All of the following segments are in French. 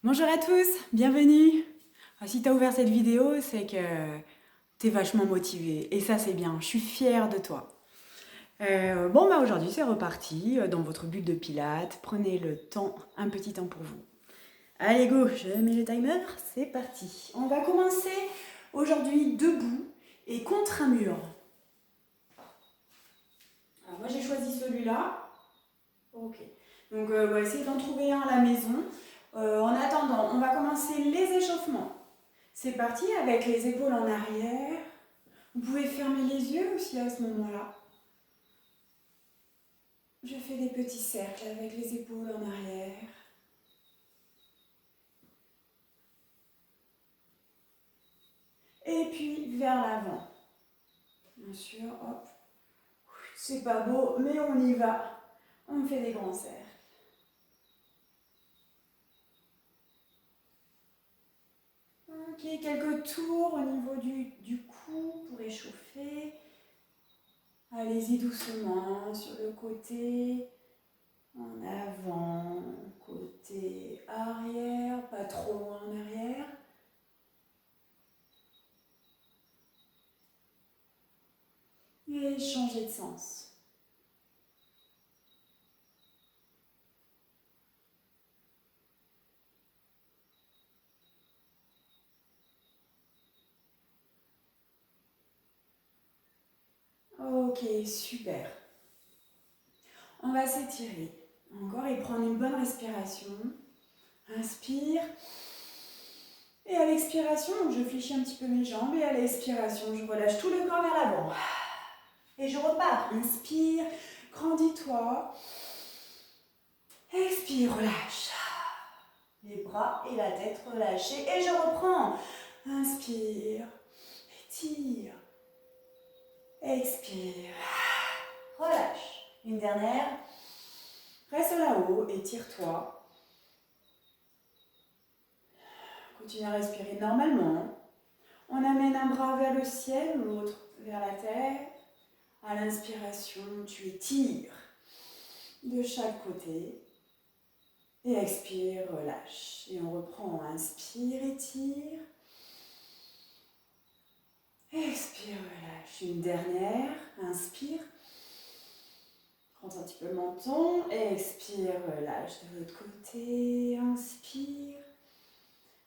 Bonjour à tous, bienvenue. Si tu as ouvert cette vidéo, c'est que tu es vachement motivé et ça c'est bien, je suis fière de toi. Aujourd'hui c'est reparti dans votre bulle de pilates. Prenez le temps, un petit temps pour vous. Allez go, je mets le timer, c'est parti. On va commencer aujourd'hui debout et contre un mur. Alors moi j'ai choisi celui-là. Ok. Donc on va essayer d'en trouver un à la maison. En attendant, on va commencer les échauffements. C'est parti avec les épaules en arrière. Vous pouvez fermer les yeux aussi à ce moment-là. Je fais des petits cercles avec les épaules en arrière. Et puis vers l'avant. Bien sûr, hop. C'est pas beau, mais on y va. On fait des grands cercles. Ok, quelques tours au niveau du cou pour échauffer. Allez-y doucement sur le côté. En avant, côté arrière, pas trop loin en arrière. Et changer de sens. Ok, super. On va s'étirer encore et prendre une bonne respiration. Inspire. Et à l'expiration, je fléchis un petit peu mes jambes. Et à l'expiration, je relâche tout le corps vers l'avant. Et je repars. Inspire, grandis-toi. Expire, relâche. Les bras et la tête relâchés. Et je reprends. Inspire, étire. Expire. Relâche. Une dernière. Reste là-haut, étire-toi. Continue à respirer normalement. On amène un bras vers le ciel, l'autre vers la terre. À l'inspiration, tu étires de chaque côté. Et expire, relâche. Et on reprend. Inspire, étire. Expire, relâche. Une dernière. Inspire. Rentre un petit peu le menton. Expire, relâche. De l'autre côté. Inspire.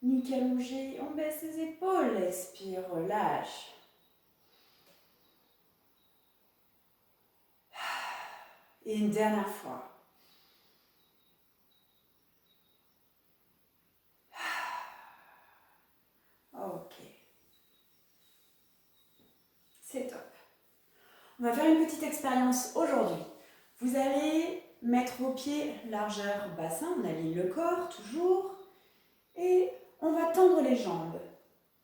Nuque allongée. On baisse les épaules. Expire, relâche. Et une dernière fois. Ok. C'est top. On va faire une petite expérience aujourd'hui. Vous allez mettre vos pieds largeur bassin, on aligne le corps toujours. Et on va tendre les jambes.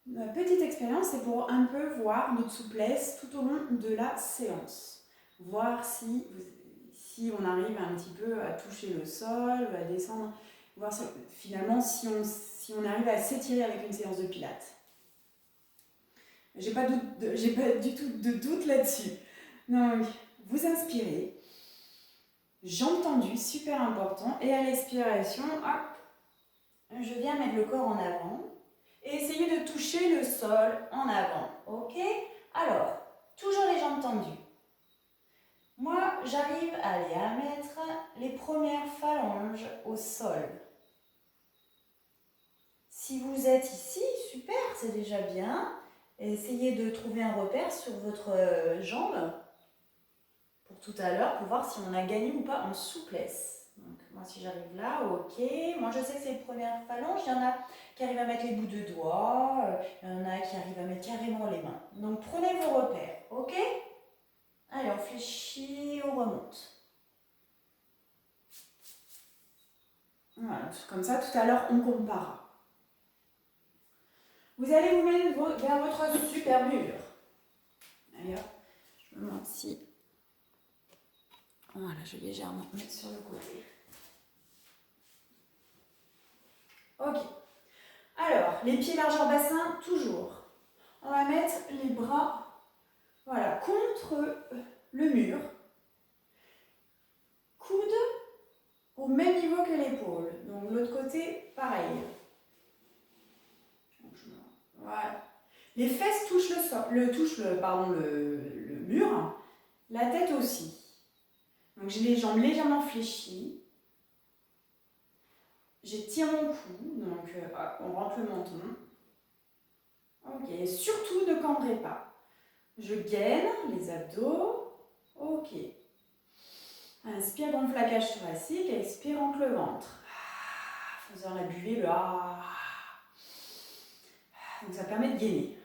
Ma petite expérience, c'est pour un peu voir notre souplesse tout au long de la séance. Voir si on arrive un petit peu à toucher le sol, à descendre. Voir finalement si on arrive à s'étirer avec une séance de pilates. J'ai pas du tout de doute là-dessus. Donc, vous inspirez. Jambes tendues, super important. Et à l'expiration, hop, je viens mettre le corps en avant. Et essayez de toucher le sol en avant. Ok? Alors, toujours les jambes tendues. Moi, j'arrive à mettre les premières phalanges au sol. Si vous êtes ici, super, c'est déjà bien. Essayez de trouver un repère sur votre jambe pour tout à l'heure, pour voir si on a gagné ou pas en souplesse. Donc, moi, si j'arrive là, ok. Moi, je sais que c'est les premières phalanges. Il y en a qui arrivent à mettre les bouts de doigts. Il y en a qui arrivent à mettre carrément les mains. Donc, prenez vos repères, ok? Allez, on fléchit, on remonte. Voilà, comme ça, tout à l'heure, on compare. Vous allez vous mettre vers votre super mur. Allez, hop, je me montre ici. Voilà, je vais légèrement mettre sur le côté. Ok. Alors, les pieds largeur bassin, toujours. On va mettre les bras, voilà, contre le mur. Coude au même niveau que l'épaule. Donc, l'autre côté, pareil. Voilà. Les fesses touchent le sol, le mur, la tête aussi. Donc j'ai les jambes légèrement fléchies. J'étire mon cou, donc on rentre le menton. Ok, surtout ne cambrez pas. Je gaine les abdos. Ok. Inspire, gonfle la cage thoracique, expire, rentre le ventre. Faisant la buée, le ah. Donc ça permet de gainer.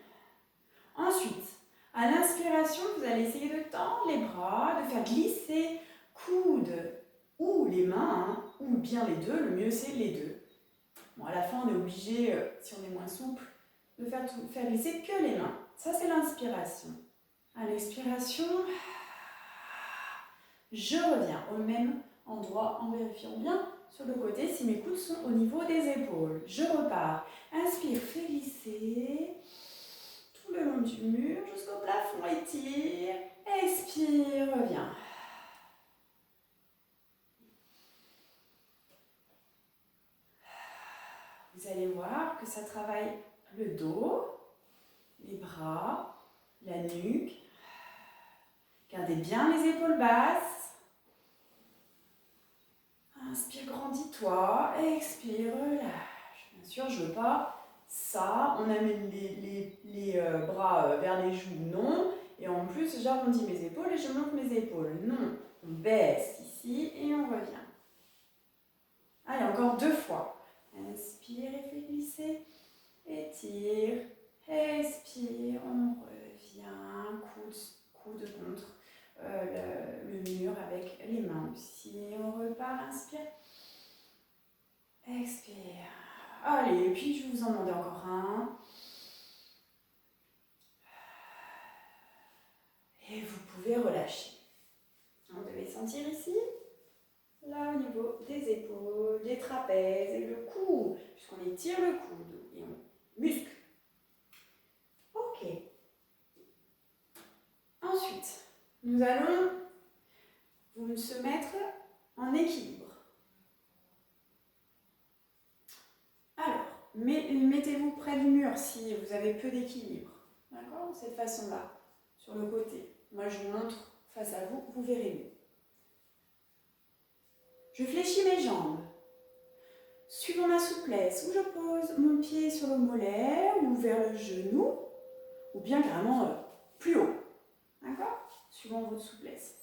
Ensuite, à l'inspiration, vous allez essayer de tendre les bras, de faire glisser coudes ou les mains, ou bien les deux, le mieux c'est les deux. Bon, à la fin, on est obligé, si on est moins souple, de faire glisser que les mains. Ça, c'est l'inspiration. À l'expiration, je reviens au même endroit en vérifiant bien sur le côté si mes coudes sont au niveau des épaules. Je repars. Inspire, fais glisser tout le long du mur jusqu'au plafond, étire. Expire, reviens. Vous allez voir que ça travaille le dos, les bras, la nuque. Gardez bien les épaules basses. Inspire, grandis-toi. Expire, relâche. Bien sûr, je ne veux pas ça. On amène les bras vers les joues, non. Et en plus, j'arrondis mes épaules et je monte mes épaules, non. On baisse ici et on revient. Allez, encore 2 fois. Inspire et fais glisser. Étire. Expire, on revient. Coude contre le mur avec les mains aussi. On repart, inspire. Expire. Allez, et puis je vais vous en demander encore un. Et vous pouvez relâcher. Vous devez sentir ici, là au niveau des épaules, des trapèzes et le cou, puisqu'on étire le coude et on muscle. Ok. Ensuite, nous allons se mettre en équilibre. Alors, mettez-vous près du mur si vous avez peu d'équilibre. D'accord? De cette façon-là, sur le côté. Moi, je vous montre face à vous, vous verrez mieux. Je fléchis mes jambes. Suivant ma souplesse, où je pose mon pied sur le mollet ou vers le genou, ou bien carrément plus haut. D'accord? Suivant votre souplesse.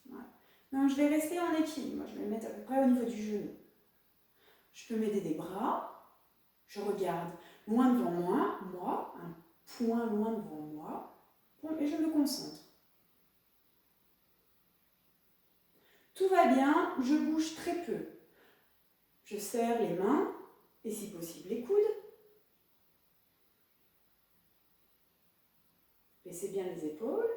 Voilà. Donc, je vais rester en équilibre. Moi, je vais me mettre à peu près au niveau du genou. Je peux m'aider des bras. Je regarde loin devant moi, un point loin devant moi, et je me concentre. Tout va bien, je bouge très peu. Je serre les mains et si possible les coudes. Baissez bien les épaules.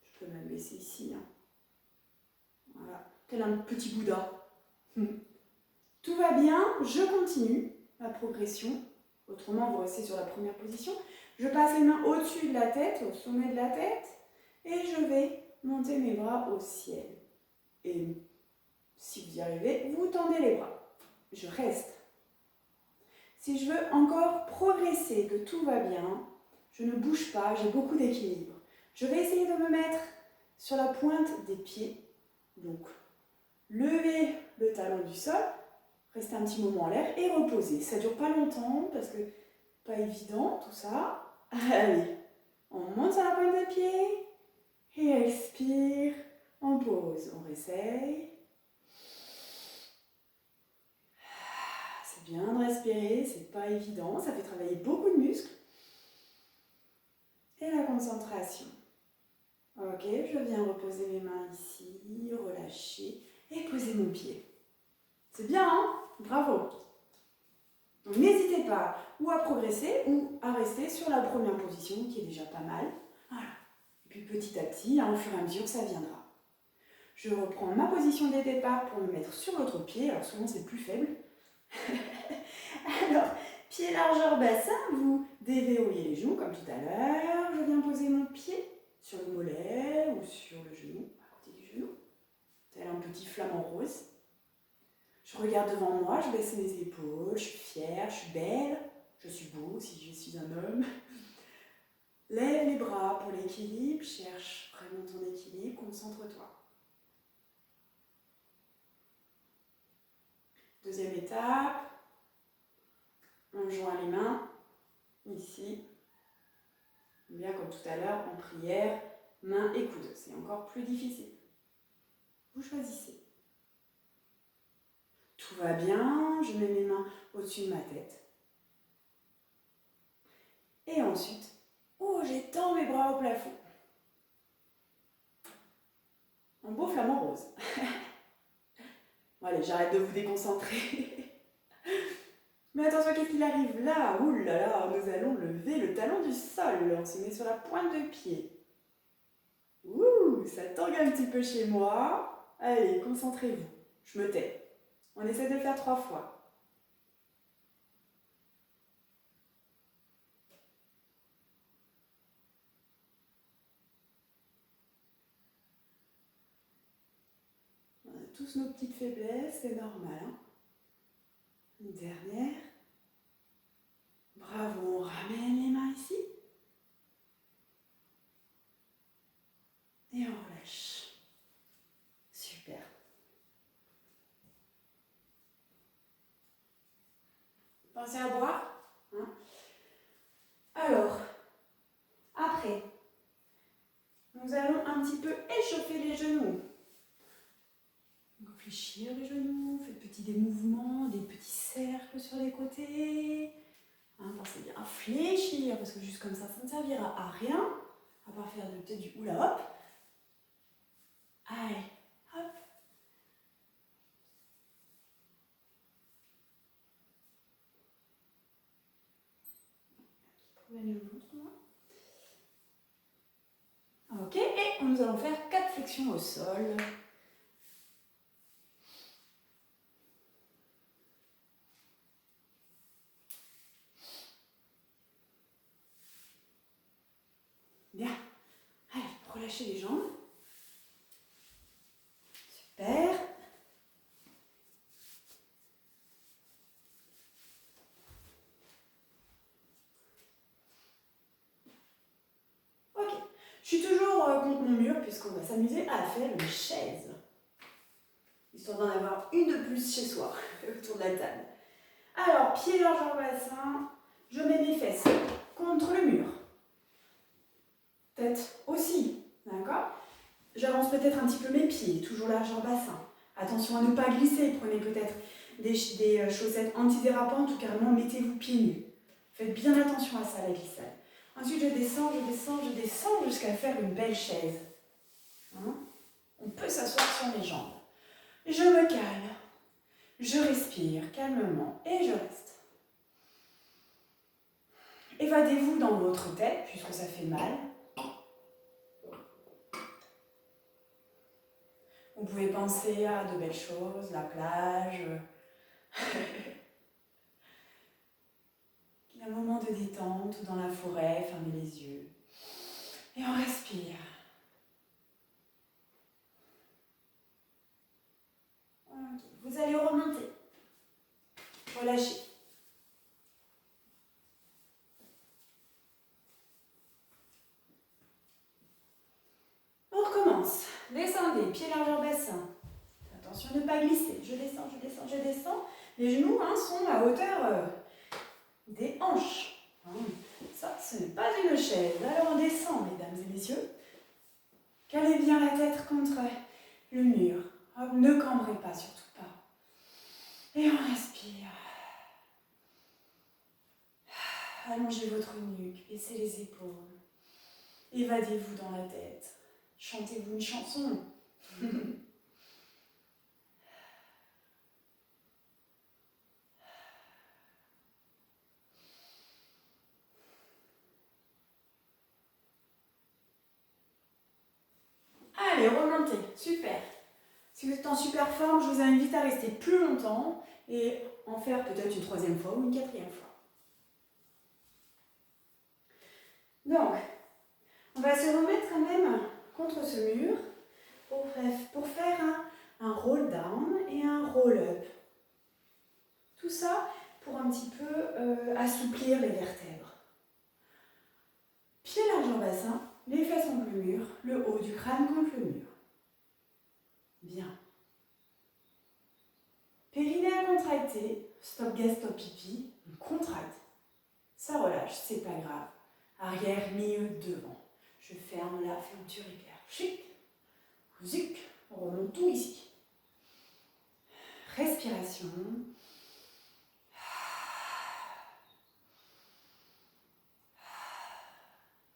Je peux même baisser ici. Voilà, tel un petit Bouddha. Tout va bien, je continue ma progression. Autrement, vous restez sur la première position. Je passe les mains au-dessus de la tête, au sommet de la tête, et je vais monter mes bras au ciel. Et si vous y arrivez, vous tendez les bras. Je reste. Si je veux encore progresser, que tout va bien, je ne bouge pas, j'ai beaucoup d'équilibre. Je vais essayer de me mettre sur la pointe des pieds. Donc, lever le talon du sol, rester un petit moment en l'air et reposer. Ça ne dure pas longtemps parce que pas évident tout ça. Allez, on monte sur la pointe des pieds et expire, on pose, on réessaye. C'est bien de respirer, c'est pas évident, ça fait travailler beaucoup de muscles. Et la concentration. Ok, je viens reposer mes mains ici, relâcher et poser mon pied. C'est bien, hein? Bravo! Donc n'hésitez pas ou à progresser ou à rester sur la première position qui est déjà pas mal. Voilà. Et puis petit à petit, au fur et à mesure, ça viendra. Je reprends ma position de départ pour me mettre sur l'autre pied. Alors souvent c'est plus faible. Alors, pied largeur bassin, vous déverrouillez les genoux comme tout à l'heure. Je viens poser mon pied sur le mollet ou sur le genou, à côté du genou. Tel un petit flamant rose. Je regarde devant moi, je baisse mes épaules, je suis fière, je suis belle, je suis beau si je suis un homme. Lève les bras pour l'équilibre, cherche vraiment ton équilibre, concentre-toi. Deuxième étape, on joint les mains, ici. Bien comme tout à l'heure, en prière, mains et coudes. C'est encore plus difficile. Vous choisissez. Tout va bien, je mets mes mains au-dessus de ma tête. Et ensuite, j'étends mes bras au plafond. Un beau flamant rose. Bon, allez, j'arrête de vous déconcentrer. Mais attention, qu'est-ce qu'il arrive là? Ouh là là, nous allons lever le talon du sol. On se met sur la pointe de pied. Ouh, ça tangue un petit peu chez moi. Allez, concentrez-vous. Je me tais. On essaie de le faire 3 fois. On a tous nos petites faiblesses, c'est normal. Hein? Une dernière. Bravo, on ramène les mains ici. Et on relâche. Super. Pensez à boire. Hein? Alors, après, nous allons un petit peu échauffer les genoux. Donc, fléchir les genoux, faites des mouvements, des petits cercles sur les côtés. Hein, pensez bien à fléchir, parce que juste comme ça ne servira à rien, à part faire peut-être du hula hop. Allez, hop. Ok, et nous allons faire 4 flexions au sol. Bien. Allez, relâchez les jambes. Super. Ok. Je suis toujours contre mon mur puisqu'on va s'amuser à faire une chaise. Histoire d'en avoir une de plus chez soi, autour de la table. Alors, pieds largeur bassin, je mets mes fesses contre le mur. Tête aussi, d'accord? J'avance peut-être un petit peu mes pieds, toujours largeur bassin. Attention à ne pas glisser, prenez peut-être des chaussettes antidérapantes ou carrément mettez-vous pieds nus. Faites bien attention à ça, la glissade. Ensuite, je descends jusqu'à faire une belle chaise. Hein? On peut s'asseoir sur mes jambes. Je me calme, je respire calmement et je reste. Évadez-vous dans votre tête, puisque ça fait mal. Vous pouvez penser à de belles choses, la plage. Un moment de détente dans la forêt, fermez les yeux. Et on respire. Okay. Vous allez remonter. Relâchez. On recommence. Descendez, pieds largeur bassin. Attention de ne pas glisser. Je descends, je descends, je descends. Les genoux sont à hauteur des hanches. Ça, ce n'est pas une chaise. Alors on descend, mesdames et messieurs. Calez bien la tête contre le mur. Ne cambrez pas, surtout pas. Et on respire. Allongez votre nuque, baissez les épaules. Évadez-vous dans la tête. Chantez-vous une chanson. Allez, remontez. Super. Si vous êtes en super forme, je vous invite à rester plus longtemps et en faire peut-être une 3e fois ou une 4e fois. Donc, on va se remettre quand même contre ce mur pour faire un roll down et un roll up. un petit peu assouplir les vertèbres. Pieds largeur bassin, les fesses contre le mur, le haut du crâne contre le mur. Bien. Périnée à contracter, stop gaz, stop pipi, on contracte. Ça relâche, c'est pas grave. Arrière, milieu, devant. Je ferme la fermeture éclair. Chic. Zuc. On remonte tout ici. Respiration.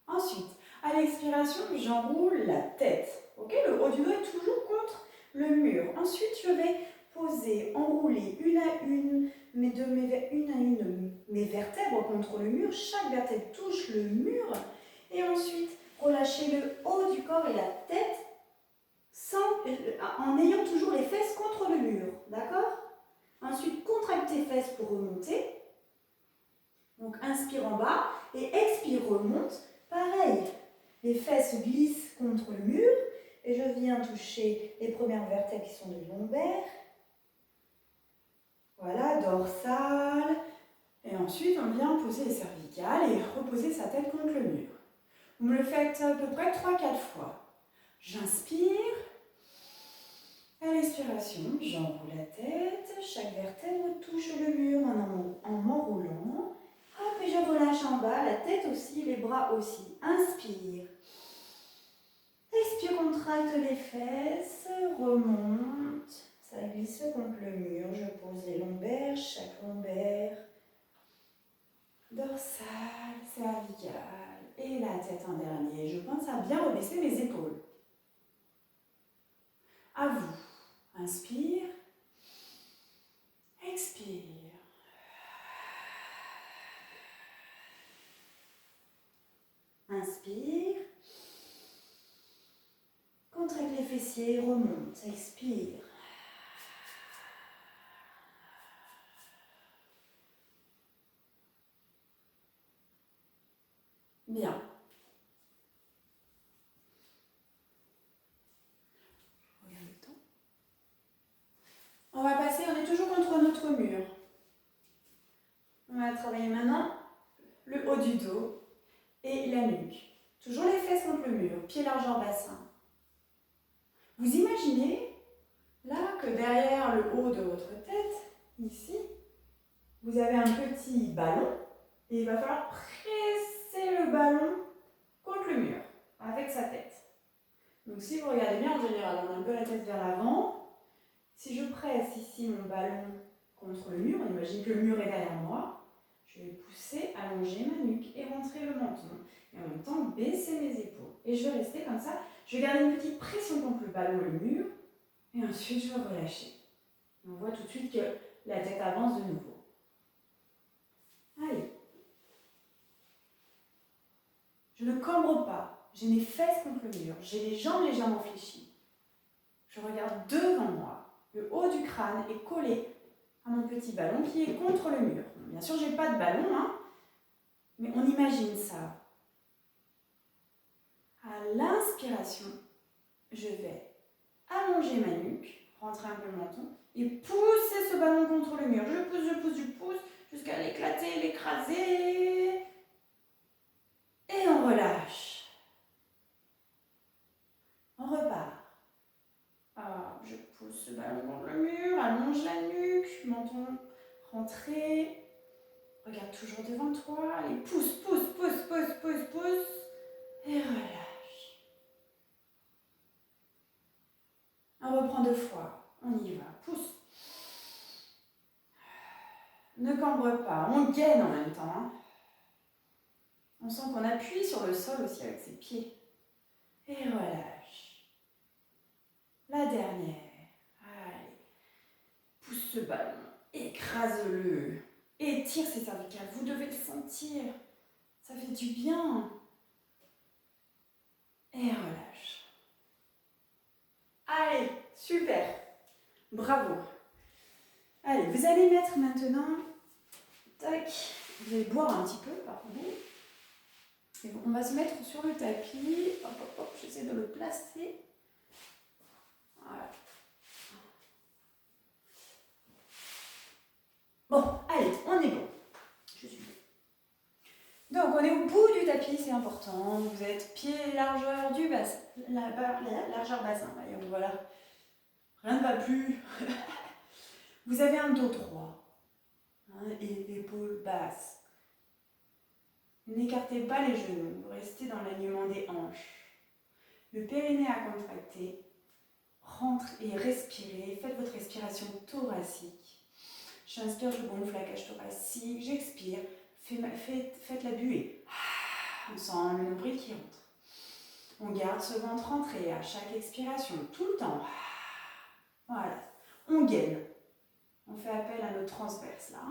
Ensuite, à l'expiration, j'enroule la tête. Ok, le haut du dos est toujours contre le mur. Ensuite, je vais poser, enrouler une à une mes vertèbres contre le mur. Chaque vertèbre touche le mur. Et ensuite, relâcher le haut du corps et la tête en ayant toujours les fesses contre le mur. D'accord? Ensuite, contractez fesses pour remonter. Donc, inspire en bas et expire, remonte. Pareil, les fesses glissent contre le mur et je viens toucher les premières vertèbres qui sont du lombaire. Voilà, dorsale. Et ensuite, on vient poser les cervicales et reposer sa tête contre le mur. Vous me le faites à peu près 3-4 fois. J'inspire. À l'expiration, j'enroule la tête. Chaque vertèbre touche le mur en m'enroulant. Hop, et je relâche en bas, la tête aussi, les bras aussi. Inspire. Expire, contracte les fesses. Remonte. Ça glisse contre le mur. Je pose les lombaires, chaque lombaire. Dorsale, cervicale et la tête en dernier. Je pense à bien rebaisser mes épaules. À vous. Inspire. Expire. Inspire. Contracte les fessiers, remonte. Expire. Bien. Regarde le temps. On va passer, on est toujours contre notre mur. On va travailler maintenant le haut du dos et la nuque. Toujours les fesses contre le mur, pieds largeur bassin. Vous imaginez là que derrière le haut de votre tête, ici, vous avez un petit ballon et il va falloir presser le ballon contre le mur avec sa tête. Donc si vous regardez bien, en général, on a un peu la tête vers l'avant. Si je presse ici mon ballon contre le mur, on imagine que le mur est derrière moi, je vais pousser, allonger ma nuque et rentrer le menton. Et en même temps, baisser mes épaules. Et je vais rester comme ça. Je vais garder une petite pression contre le ballon et le mur. Et ensuite, je vais relâcher. On voit tout de suite que la tête avance de nouveau. Allez. Je ne cambre pas. J'ai mes fesses contre le mur. J'ai les jambes légèrement fléchies. Je regarde devant moi. Le haut du crâne est collé à mon petit ballon qui est contre le mur. Bien sûr, je n'ai pas de ballon, hein, mais on imagine ça. À l'inspiration, je vais allonger ma nuque, rentrer un peu le menton et pousser ce ballon contre le mur. Je pousse jusqu'à l'éclater, l'écraser. Et on relâche. On repart. Ah, je pousse ce ballon contre le mur, allonge la nuque, menton rentré. Regarde toujours devant toi. Allez, pousse. Et relâche. On reprend 2 fois. On y va. Pousse. Ne cambre pas. On gaine en même temps. Hein. On sent qu'on appuie sur le sol aussi avec ses pieds. Et relâche. La dernière. Allez. Pousse ce ballon. Écrase-le. Étire ses cervicales. Vous devez le sentir. Ça fait du bien. Et relâche. Allez, super. Bravo. Allez, vous allez mettre maintenant, tac, vous allez boire un petit peu, pardon. Et bon, on va se mettre sur le tapis. Hop, j'essaie de le placer. Voilà. Bon, allez, on est bon. tapis, c'est important. Vous êtes pied largeur du bassin, largeur bassin. Voyons, voilà. Rien ne va plus. Vous avez un dos droit hein, et épaules basses. N'écartez pas les genoux, restez dans l'alignement des hanches. Le périnée à contracter. Rentrez et respirez. Faites votre respiration thoracique. J'inspire, je gonfle la cage thoracique. J'expire. Faites la buée. On sent le nombril qui rentre. On garde ce ventre rentré à chaque expiration, tout le temps. Voilà. On gaine. On fait appel à notre transverse là.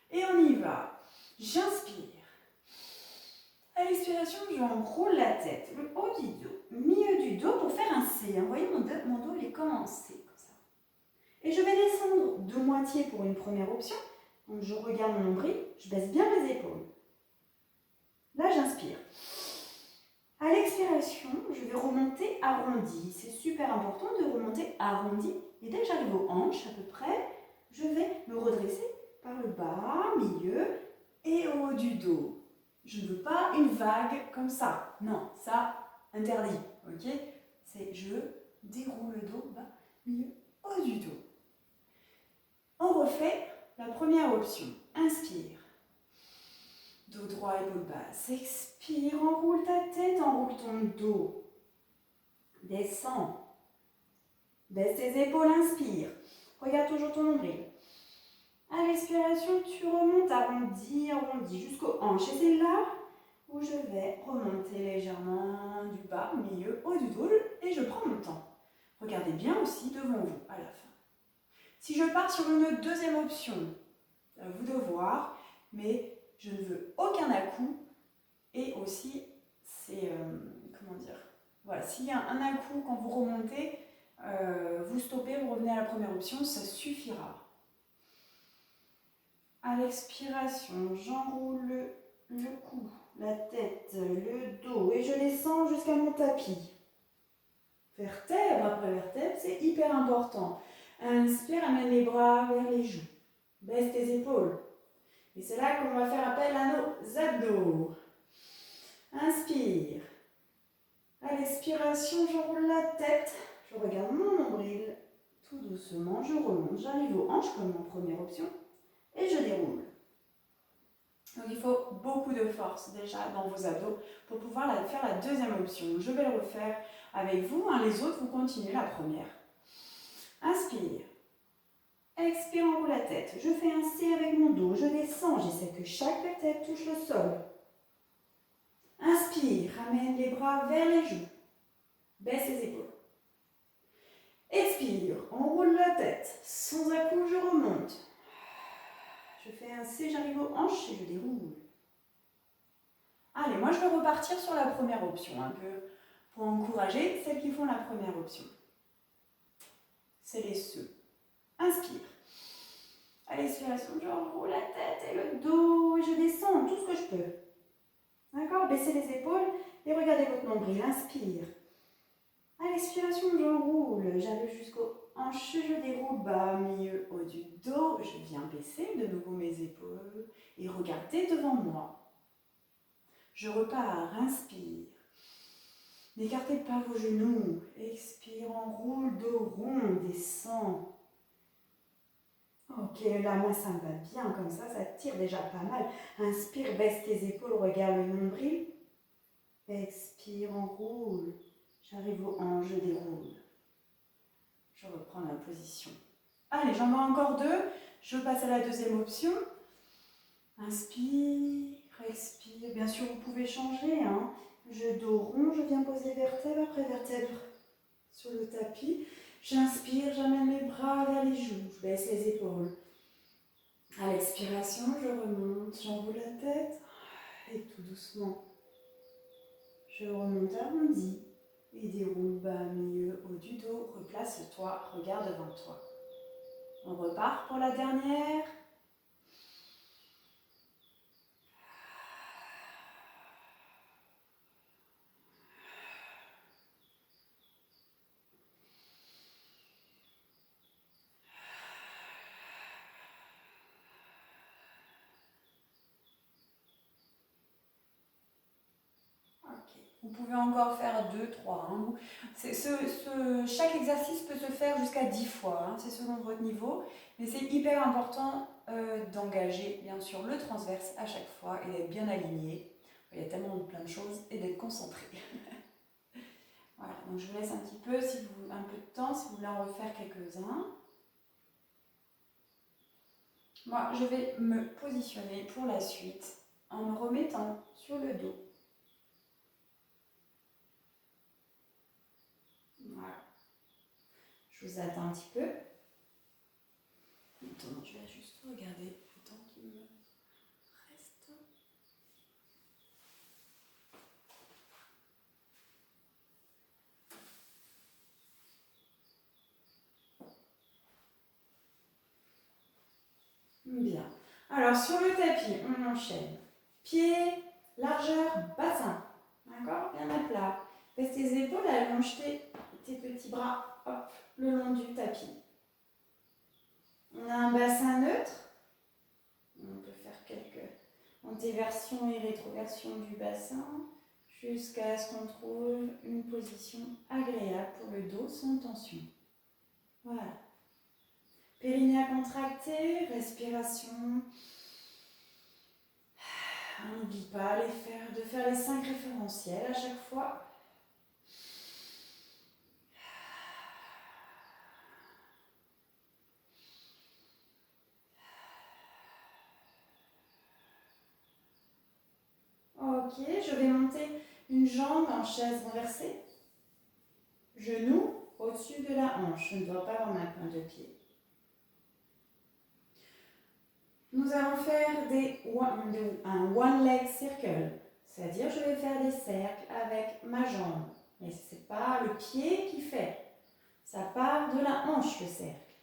Et on y va. J'inspire. À l'expiration, j'enroule la tête, le haut du dos, milieu du dos pour faire un C. Vous voyez, mon dos il est comme en C, comme ça. Et je vais descendre de moitié pour une première option. Donc je regarde mon nombril, je baisse bien les épaules. Là, j'inspire. À l'expiration, je vais remonter arrondi. C'est super important de remonter arrondi. Et dès que j'arrive aux hanches, à peu près, je vais me redresser par le bas, milieu et au haut du dos. Je ne veux pas une vague comme ça. Non, ça, interdit. Ok? C'est je déroule le dos, bas, milieu, haut du dos. On refait la première option. Inspire. Dos droit, épaule basse. Expire, enroule ta tête, enroule ton dos. Descends. Baisse tes épaules, inspire. Regarde toujours ton nombril. À l'expiration, tu remontes, arrondi, jusqu'aux hanches. Et c'est là où je vais remonter légèrement du bas, milieu, haut du dos. Et je prends mon temps. Regardez bien aussi devant vous à la fin. Si je pars sur une deuxième option, à vous de voir, mais je ne veux aucun à-coup. Et aussi, c'est, comment dire, voilà, s'il y a un à-coup quand vous remontez, vous stoppez, vous revenez à la première option, ça suffira. À l'expiration, j'enroule le cou, la tête, le dos et je descends jusqu'à mon tapis. Vertèbre après vertèbre, c'est hyper important. Inspire, amène les bras vers les joues. Baisse tes épaules. Et c'est là qu'on va faire appel à nos abdos. Inspire. À l'expiration, j'enroule la tête. Je regarde mon nombril. Tout doucement, je remonte. J'arrive aux hanches comme en première option. Et je déroule. Donc il faut beaucoup de force déjà dans vos abdos pour pouvoir faire la deuxième option. Je vais le refaire avec vous. Les autres, vous continuez la première. Inspire. Expire, enroule la tête. Je fais un C avec mon dos. Je descends. J'essaie que chaque vertèbre touche le sol. Inspire. Ramène les bras vers les joues. Baisse les épaules. Expire. Enroule la tête. Sans à-coup, je remonte. Je fais un C, j'arrive aux hanches et je déroule. Allez, moi je vais repartir sur la première option, un peu pour encourager celles qui font la première option. C'est les ceux. Inspire. À l'expiration, j'enroule la tête et le dos et je descends tout ce que je peux. D'accord? Baissez les épaules et regardez votre nombril. Inspire. À l'expiration, j'enroule. J'arrive jusqu'aux hanches, je déroule bas, milieu, haut du dos. Je viens baisser de nouveau mes épaules et regardez devant moi. Je repars, inspire. N'écartez pas vos genoux. Expire, enroule, dos rond, descend. Ok, là, moi, ça me va bien comme ça tire déjà pas mal. Inspire, baisse tes épaules, regarde le nombril. Expire, enroule. J'arrive aux hanches, je déroule. Je reprends la position. Allez, j'en mets encore deux. Je passe à la deuxième option. Inspire, expire. Bien sûr, vous pouvez changer. Je dos rond, je viens poser vertèbre après vertèbre sur le tapis. J'inspire, j'amène les bras vers les joues. Je baisse les épaules. À l'expiration, je remonte, j'enroule la tête. Et tout doucement, je remonte arrondi. Et déroule bas, milieu, haut du dos. Replace-toi, regarde devant toi. On repart pour la dernière. Vous pouvez encore faire 2, 3. Hein. Chaque exercice peut se faire jusqu'à 10 fois, hein, c'est selon votre niveau. Mais c'est hyper important d'engager bien sûr le transverse à chaque fois et d'être bien aligné. Il y a tellement plein de choses et d'être concentré. Voilà, donc je vous laisse un petit peu, un peu de temps si vous voulez en refaire quelques-uns. Moi, je vais me positionner pour la suite en me remettant sur le dos. Voilà. Je vous attends un petit peu. Attends, je vais juste regarder le temps qui me reste. Bien. Alors, sur le tapis, on enchaîne. Pieds, largeur, bassin. D'accord? Bien à plat. Laisse tes épaules, allonge tes petits bras, hop, le long du tapis. On a un bassin neutre. On peut faire quelques antéversions et rétroversions du bassin jusqu'à ce qu'on trouve une position agréable pour le dos sans tension. Voilà. Périnée à contracter, respiration. On n'oublie pas de faire les 5 référentiels à chaque fois. Ok, je vais monter une jambe en chaise renversée. Genou au-dessus de la hanche. Je ne dois pas avoir ma pointe de pied. Nous allons faire un one leg circle. C'est-à-dire je vais faire des cercles avec ma jambe. Mais ce n'est pas le pied qui fait. Ça part de la hanche, le cercle.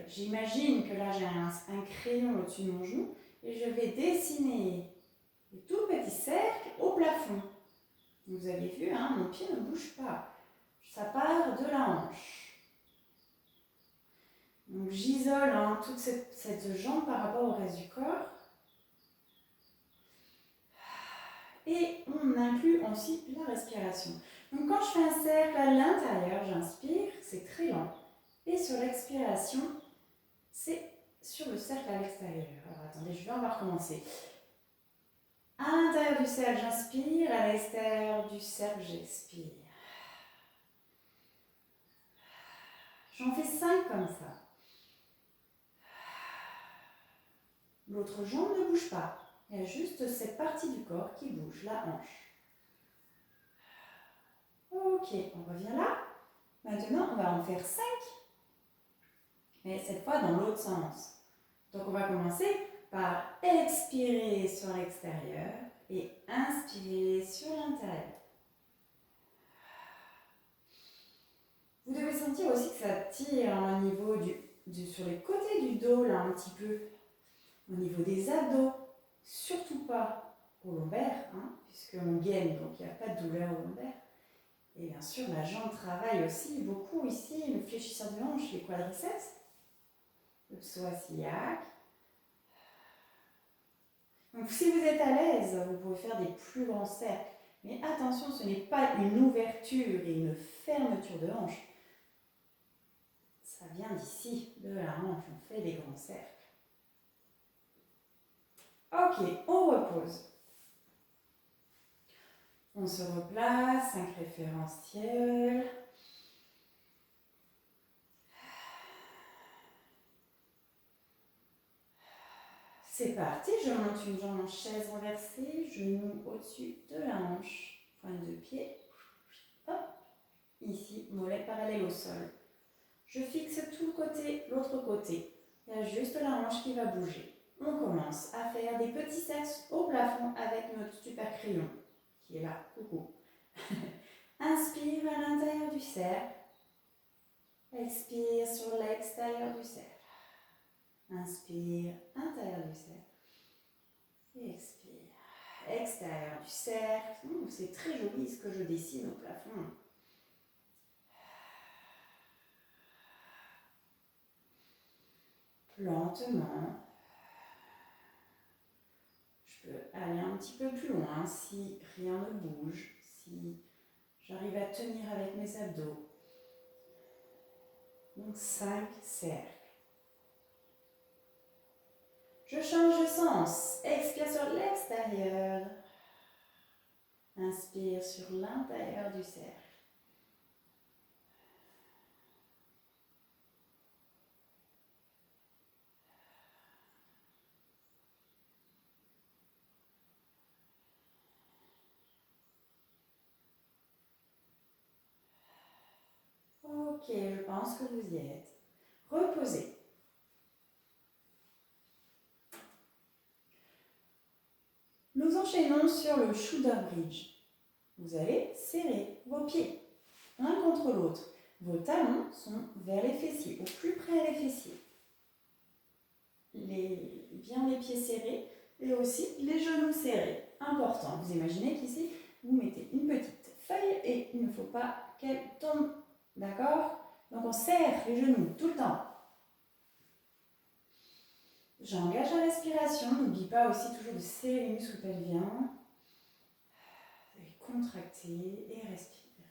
J'imagine que là j'ai un crayon au-dessus de mon genou et je vais dessiner des tout petits cercles au plafond. Vous avez vu, hein, mon pied ne bouge pas. Ça part de la hanche. Donc j'isole toute cette jambe par rapport au reste du corps. Et on inclut aussi la respiration. Donc quand je fais un cercle à l'intérieur, j'inspire, c'est très lent. Et sur l'expiration, c'est sur le cercle à l'extérieur. Alors attendez, je vais recommencer. À l'intérieur du cercle, j'inspire. À l'extérieur du cercle, j'expire. J'en fais 5 comme ça. L'autre jambe ne bouge pas. Il y a juste cette partie du corps qui bouge, la hanche. Ok, on revient là. Maintenant, on va en faire 5. Mais cette fois dans l'autre sens. Donc on va commencer par expirer sur l'extérieur et inspirer sur l'intérieur. Vous devez sentir aussi que ça tire au niveau sur les côtés du dos, là un petit peu, au niveau des abdos, surtout pas au lombaire, hein, puisqu'on gaine, donc il n'y a pas de douleur au lombaire. Et bien sûr, la jambe travaille aussi beaucoup ici, le fléchisseur de hanche, les quadriceps, le psoas iliaque. Donc si vous êtes à l'aise, vous pouvez faire des plus grands cercles. Mais attention, ce n'est pas une ouverture et une fermeture de hanche. Ça vient d'ici, de la hanche, on fait des grands cercles. Ok, on repose. On se replace, 5 référentiels. C'est parti, je monte une jambe en chaise renversée, genou au-dessus de la hanche, pointe de pied. Hop, ici, mollet parallèle au sol. Je fixe tout le côté, l'autre côté. Il y a juste la hanche qui va bouger. On commence à faire des petits cercles au plafond avec notre super crayon qui est là. Coucou. Inspire à l'intérieur du cercle. Expire sur l'extérieur du cercle. Inspire, intérieur du cercle. Et expire, extérieur du cercle. C'est très joli ce que je dessine au plafond. Lentement, je peux aller un un petit peu plus loin si rien ne bouge, si j'arrive à tenir avec mes abdos. Donc 5 cercles. Je change de sens. Expire sur l'extérieur. Inspire sur l'intérieur du cercle. Ok, je pense que vous y êtes. Reposez. Nous enchaînons sur le shoulder bridge. Vous allez serrer vos pieds l'un contre l'autre. Vos talons sont vers les fessiers, au plus près des fessiers. Bien les pieds serrés et aussi les genoux serrés. Important, vous imaginez qu'ici, vous mettez une petite feuille et il ne faut pas qu'elle tombe. D'accord? Donc on serre les genoux tout le temps. J'engage la respiration. N'oublie pas aussi toujours de serrer les muscles pelviens. Et contracter et respirer.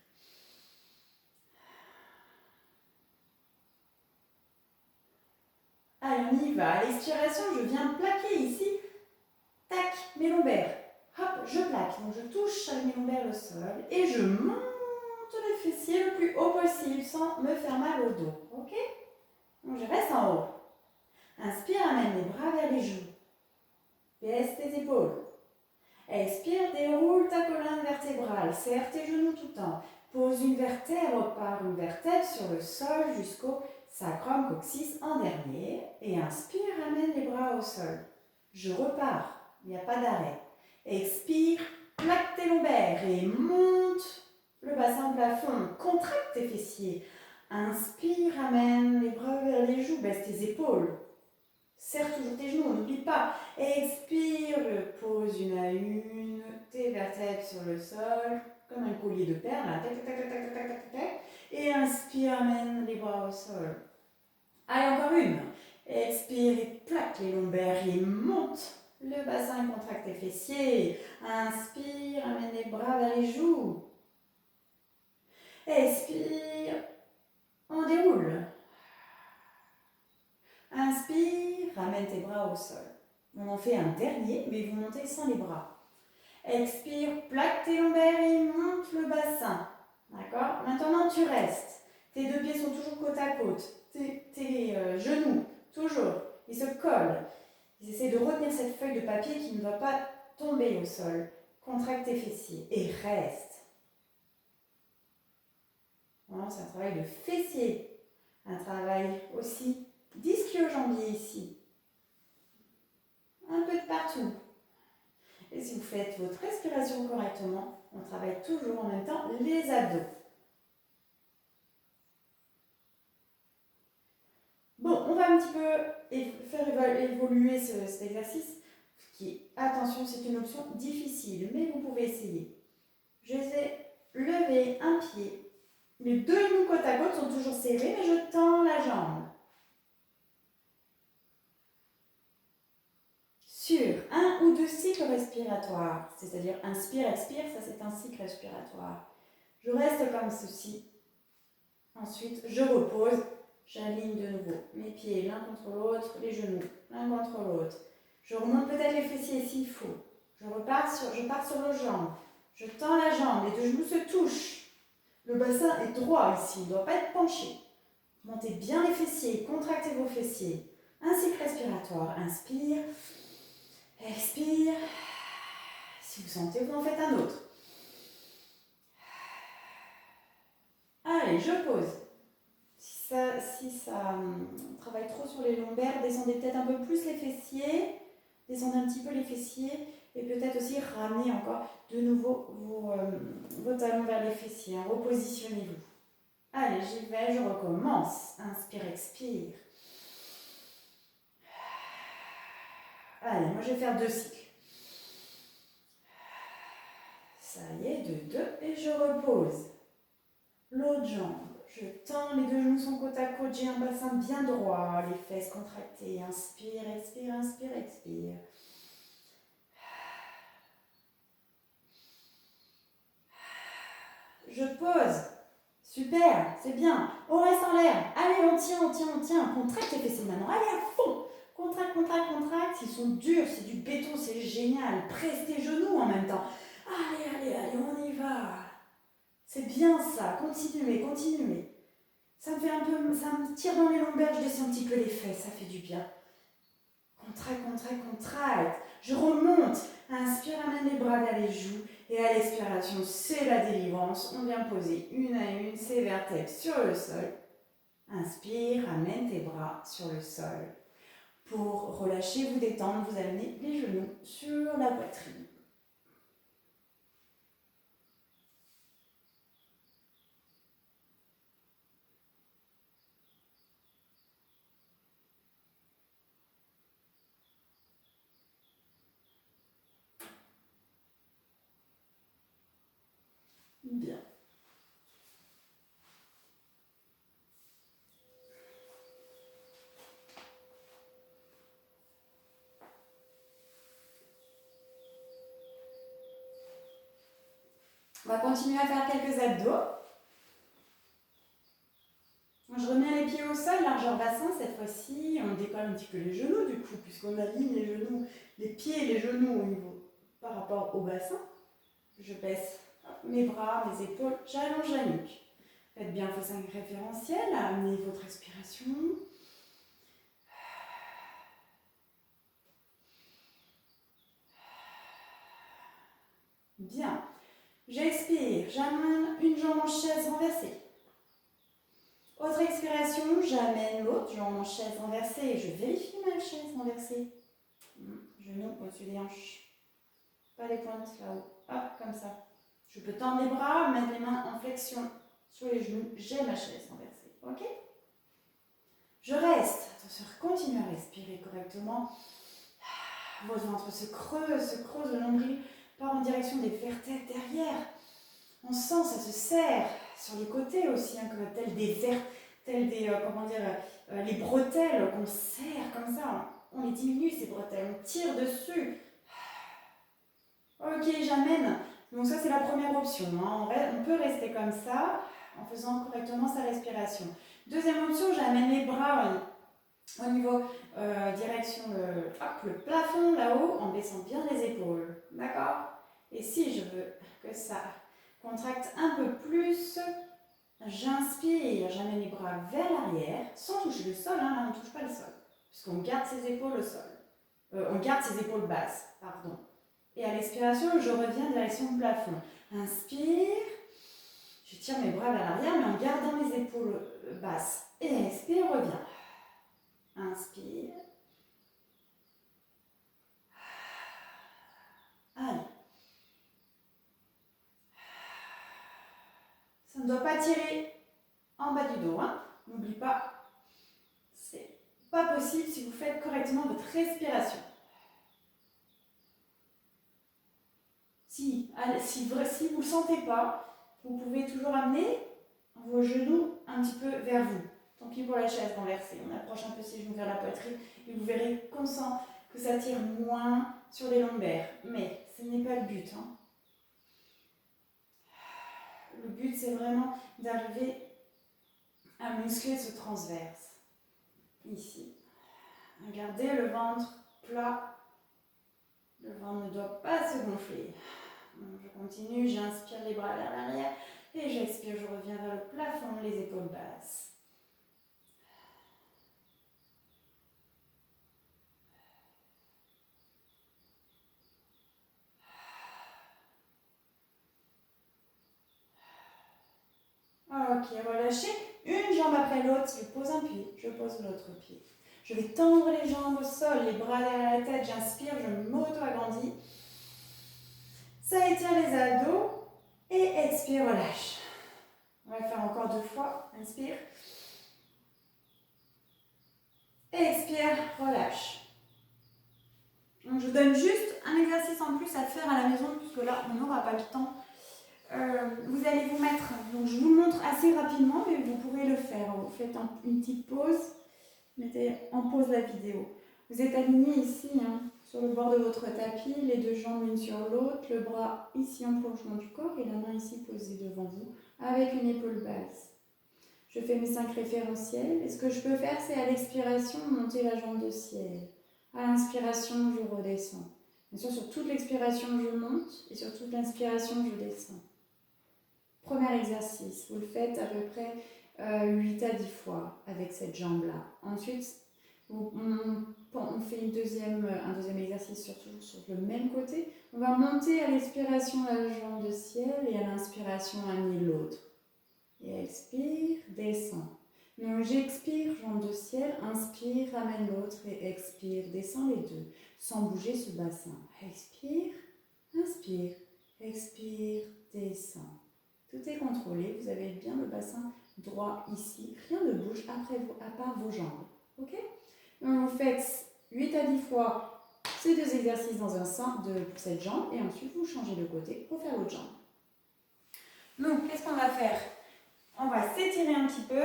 Allez, on y va. À l'expiration, je viens plaquer ici. Tac, mes lombaires. Hop, je plaque. Donc je touche avec mes lombaires le sol et je monte le fessier le plus haut possible sans me faire mal au dos. Ok? Donc je reste en haut. Inspire, amène les bras vers les joues. Baisse tes épaules. Expire, déroule ta colonne vertébrale. Serre tes genoux tout le temps. Pose une vertèbre par une vertèbre sur le sol jusqu'au sacrum coccyx en dernier. Et inspire, amène les bras au sol. Je repars. Il n'y a pas d'arrêt. Expire, plaque tes lombaires et monte le bassin au plafond. Contracte tes fessiers. Inspire, amène les bras vers les joues. Baisse tes épaules. Serre toujours tes genoux, n'oublie pas. Expire, pose une à une tes vertèbres sur le sol, comme un collier de perles. Tac, tac, tac, tac, tac, tac, tac. Et inspire, amène les bras au sol. Allez, encore une. Expire et plaque les lombaires et monte le bassin, contracte tes fessiers. Inspire, amène les bras vers les joues. Expire, on déroule. Inspire, ramène tes bras au sol. On en fait un dernier, mais vous montez sans les bras. Expire, plaque tes lombaires et monte le bassin. D'accord? Maintenant, tu restes. Tes deux pieds sont toujours côte à côte. Tes genoux, toujours, ils se collent. Ils essaient de retenir cette feuille de papier qui ne doit pas tomber au sol. Contracte tes fessiers et reste. Voilà, c'est un travail de fessier. Un travail aussi d'ischio-jambier ici. Un peu de partout. Et si vous faites votre respiration correctement, on travaille toujours en même temps les abdos. Bon, on va un petit peu faire évoluer cet exercice. Qui, attention, c'est une option difficile, mais vous pouvez essayer. Je vais lever un pied. Mes deux genoux côte à côte sont toujours serrés, mais je tends la jambe. Sur un ou deux cycles respiratoires, c'est-à-dire inspire, expire, ça c'est un cycle respiratoire. Je reste comme ceci. Ensuite, je repose, j'aligne de nouveau mes pieds l'un contre l'autre, les genoux l'un contre l'autre. Je remonte peut-être les fessiers s'il faut. Je pars sur le jambe. Je tends la jambe, les deux genoux se touchent. Le bassin est droit ici, il ne doit pas être penché. Montez bien les fessiers, contractez vos fessiers. Un cycle respiratoire, inspire. Expire. Si vous sentez, vous en faites un autre. Allez, je pose. Si ça travaille trop sur les lombaires, descendez peut-être un peu plus les fessiers. Descendez un petit peu les fessiers. Et peut-être aussi ramenez encore de nouveau vos talons vers les fessiers. Repositionnez-vous. Allez, j'y vais, je recommence. Inspire, expire. Allez, moi je vais faire 2 cycles. Ça y est, 2, et je repose. L'autre jambe, je tends, les deux genoux sont côte à côte, j'ai un bassin bien droit, les fesses contractées. Inspire, expire, inspire, expire. je pose. Super, c'est bien. On reste en l'air. Allez, on tient. Contracte les fessiers maintenant. Allez, à fond. Contracte. Ils sont durs, c'est du béton, c'est génial. Presse tes genoux en même temps. Allez, on y va. C'est bien ça. Continuez. Ça me tire dans les lombaires, je descends un petit peu les fesses, ça fait du bien. Contracte. Je remonte. Inspire, amène les bras vers les joues. Et à l'expiration, c'est la délivrance. On vient poser une à une ses vertèbres sur le sol. Inspire, amène tes bras sur le sol. Pour relâcher, vous détendre, vous amenez les genoux sur la poitrine. Bien. On va continuer à faire quelques abdos. Je remets les pieds au sol, largeur bassin cette fois-ci. On décolle un petit peu les genoux du coup, puisqu'on aligne les genoux, les pieds et les genoux au niveau par rapport au bassin. Je baisse mes bras, mes épaules, j'allonge la nuque. Faites bien vos 5 référentiels, amenez votre respiration. Bien. J'expire, j'amène une jambe en chaise renversée. Autre expiration, j'amène l'autre jambe en chaise renversée. Je vérifie ma chaise renversée. Genoux au-dessus des hanches. Pas les pointes là-haut. Hop, comme ça. Je peux tendre les bras, mettre les mains en flexion sur les genoux. J'ai ma chaise renversée. Ok? Je reste. Attention, continuez à respirer correctement. Votre ventre se creuse, le nombril part en direction des vertèbres derrière. On sent, ça se serre sur les côtés aussi, hein, comme tel des les bretelles qu'on serre comme ça. On les diminue ces bretelles, on tire dessus. Ok, j'amène. Donc ça c'est la première option. Hein. On peut rester comme ça en faisant correctement sa respiration. Deuxième option, j'amène les bras au niveau direction le plafond là-haut en baissant bien les épaules. D'accord? Et si je veux que ça contracte un peu plus, j'inspire, j'amène les bras vers l'arrière sans toucher le sol. Hein, là on ne touche pas le sol puisqu'on garde ses épaules au sol. On garde ses épaules basses, pardon. Et à l'expiration, je reviens direction le plafond. Inspire, je tire mes bras vers l'arrière mais en gardant mes épaules basses. Et expire, reviens. Inspire. Allez. Ça ne doit pas tirer en bas du dos. Hein. N'oublie pas, c'est pas possible si vous faites correctement votre respiration. Si vous ne le sentez pas, vous pouvez toujours amener vos genoux un petit peu vers vous. Tant pis pour la chaise renversée. On approche un peu ses genoux vers la poitrine et vous verrez qu'on sent que ça tire moins sur les lombaires. Mais ce n'est pas le but. Hein. Le but, c'est vraiment d'arriver à muscler ce transverse. Ici. Regardez le ventre plat. Le ventre ne doit pas se gonfler. Je continue, j'inspire les bras vers l'arrière et j'expire, je reviens vers le plafond, les épaules basses. Ok, relâchez. Une jambe après l'autre, je pose un pied, je pose l'autre pied. Je vais tendre les jambes au sol, les bras derrière la tête, j'inspire, je m'auto-agrandis. Ça étire les abdos et expire, relâche. On va le faire encore 2 fois. Inspire. Expire, relâche. Donc je vous donne juste un exercice en plus à faire à la maison, puisque là, on n'aura pas le temps. Vous allez vous mettre, donc je vous le montre assez rapidement, mais vous pourrez le faire. Vous faites une petite pause, mettez en pause la vidéo. Vous êtes aligné ici, hein, sur le bord de votre tapis, les deux jambes l'une sur l'autre, le bras ici en prolongement du corps et la main ici posée devant vous, avec une épaule basse. Je fais mes 5 référentiels et ce que je peux faire, c'est à l'expiration, monter la jambe de ciel. À l'inspiration, je redescends. Bien sûr, sur toute l'expiration, je monte et sur toute l'inspiration, je descends. Premier exercice, vous le faites à peu près 8 à 10 fois avec cette jambe-là. Ensuite, on fait un deuxième exercice toujours sur le même côté. On va monter à l'expiration la jambe de ciel et à l'inspiration un et l'autre. Et expire, descend. Donc j'expire, jambe de ciel, inspire, ramène l'autre et expire, descend les deux, sans bouger ce bassin. Expire, inspire, expire, descend. Tout est contrôlé, vous avez bien le bassin droit ici, rien ne bouge à part vos jambes. Ok? Donc vous faites 8 à 10 fois ces deux exercices dans un sens pour cette jambe et ensuite vous changez de côté pour faire l'autre jambe. Donc qu'est-ce qu'on va faire? On va s'étirer un petit peu.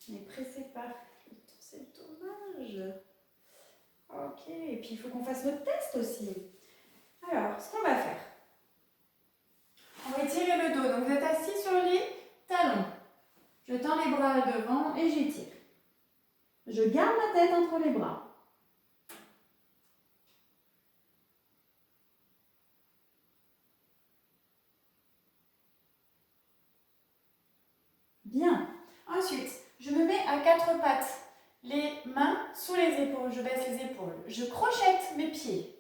On est pressé par le tour, c'est dommage. Ok, et puis il faut qu'on fasse notre test aussi. Alors, ce qu'on va faire, on va étirer le dos. Donc vous êtes assis sur les talons. Je tends les bras devant et j'étire. Je garde ma tête entre les bras. Bien. Ensuite, je me mets à 4 pattes. Les mains sous les épaules. Je baisse les épaules. Je crochette mes pieds.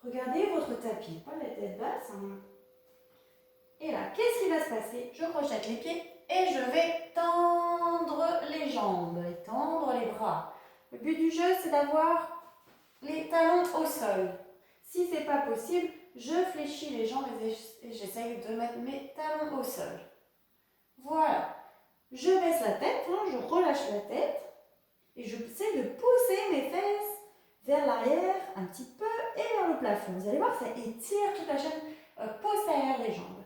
Regardez votre tapis. Pas la tête basse. Et là, qu'est-ce qui va se passer? Je crochette les pieds et je vais tendre les jambes et tendre les bras. Le but du jeu, c'est d'avoir les talons au sol. Si ce n'est pas possible, je fléchis les jambes et j'essaye de mettre mes talons au sol. Voilà. Je baisse la tête, je relâche la tête et je essaie de pousser mes fesses vers l'arrière un petit peu et vers le plafond. Vous allez voir, ça étire toute la chaîne postérieure des jambes.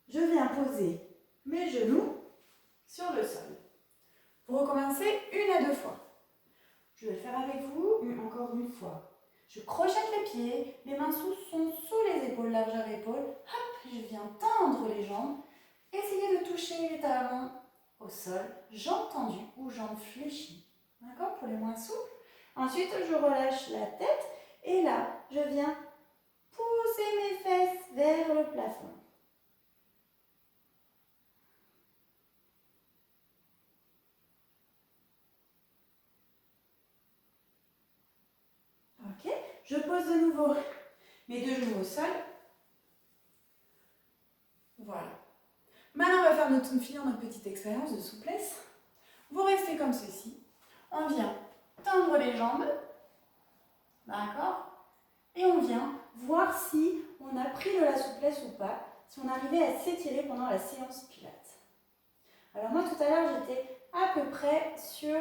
Je viens poser mes genoux sur le sol. Vous recommencez 1 à 2 fois. Je vais le faire avec vous encore une fois. Je crochette les pieds, les mains sont sous les épaules, largeur épaule. Hop, je viens tendre les jambes. Essayez de toucher les talons au sol, jambes tendues ou jambes fléchies. D'accord? Pour les moins souples. Ensuite, je relâche la tête et là, je viens pousser mes fesses vers le plafond. Ok? Je pose de nouveau mes deux genoux au sol. Voilà. Maintenant, on va finir notre petite expérience de souplesse. Vous restez comme ceci. On vient tendre les jambes. D'accord? Et on vient voir si on a pris de la souplesse ou pas, si on arrivait à s'étirer pendant la séance pilates. Alors moi, tout à l'heure, j'étais à peu près sur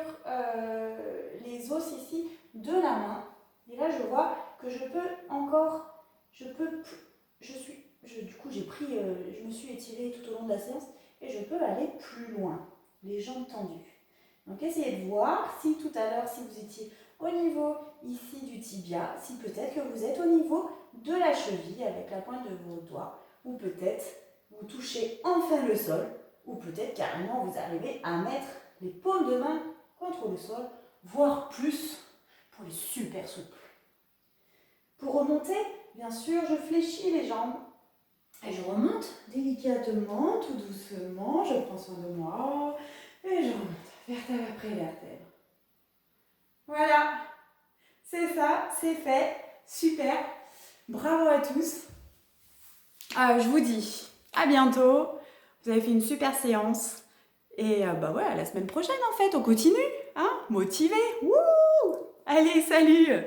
les os ici de la main. Et là, je vois que je me suis étirée tout au long de la séance et je peux aller plus loin, les jambes tendues. Donc essayez de voir si tout à l'heure, si vous étiez au niveau ici du tibia, si peut-être que vous êtes au niveau de la cheville avec la pointe de vos doigts, ou peut-être vous touchez enfin le sol, ou peut-être carrément vous arrivez à mettre les paumes de main contre le sol, voire plus pour les super souples. Pour remonter, bien sûr, je fléchis les jambes et je remonte délicatement, tout doucement, je prends soin de moi et je remonte vertèbre après vertèbre. Voilà, c'est ça, c'est fait, super, bravo à tous. Je vous dis à bientôt, vous avez fait une super séance et à la semaine prochaine en fait, on continue, motivé, wouh. Allez, salut.